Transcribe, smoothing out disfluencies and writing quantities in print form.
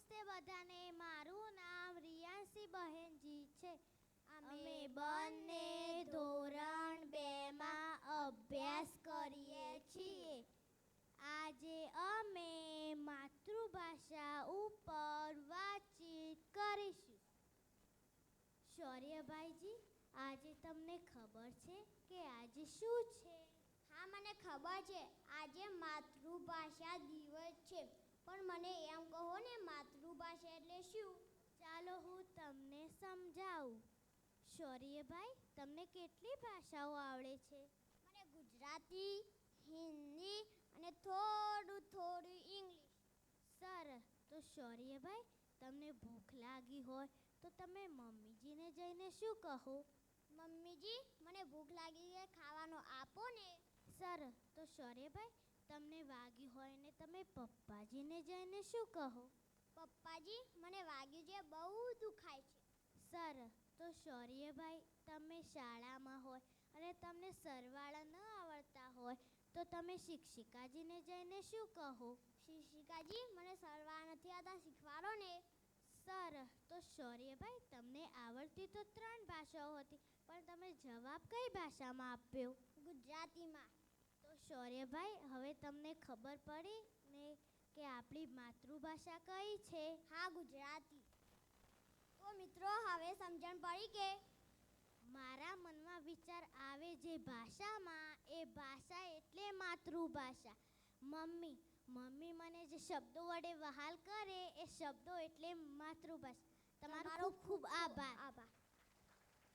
નમસ્તે બધાને. મારું નામ રિયાસી બહેનજી છે. અમે બંને ધોરણ 2 માં અભ્યાસ કરીએ છીએ. આજે અમે માતૃભાષા ઉપર વાતચીત કરીશું. શૌર્યભાઈજી, આજે તમને ખબર છે કે આજે શું છે? હા, મને ખબર છે. આજે માતૃભાષા દિવસ છે. પણ મને એમ કહો ને, માતૃભાષા એટલે શું? ચાલો હું તમને સમજાવું. શૌર્યભાઈ, તમને કેટલી ભાષાઓ આવડે છે? મને ગુજરાતી, હિન્દી અને થોડું ઇંગ્લિશ. સરસ. તો શૌર્યભાઈ, તમને ભૂખ લાગી હોય તો તમે મમ્મીજીને જઈને શું કહો? મમ્મીજી, મને ભૂખ લાગી છે, ખાવાનું આપો ને. સરસ. તો શૌર્યભાઈ, તમને વાગ્યું હોય ને તમે પપ્પાજીને જઈને શું કહો? પપ્પાજી, મને વાગ્યું છે, બહુ દુખાય છે. સરસ. તો શૌર્યભાઈ, તમે શાળામાં હોય અને તમને સરવાળા ન આવડતા હોય તો તમે શિક્ષિકાજીને જઈને શું કહો? શિક્ષિકાજી, મને સરવાળા નથી આવતા, શીખવાડો ને. સરસ. તો શૌર્યભાઈ, તમને આવડતી તો 3 ભાષાઓ હતી, પણ તમે જવાબ કઈ ભાષામાં આપ્યો? ગુજરાતીમાં. તો શૌર્યભાઈ, હવે તમને ખબર પડી ને કે આપણી માતૃભાષા કઈ છે? હા, ગુજરાતી. તો મિત્રો, હવે સમજણ પડી કે મારા મનમાં વિચાર આવે જે ભાષામાં, એ ભાષા એટલે માતૃભાષા. મમ્મી મને જે શબ્દો વડે વહાલ કરે એ શબ્દો એટલે માતૃભાષા. તમારો ખૂબ ખૂબ આભાર.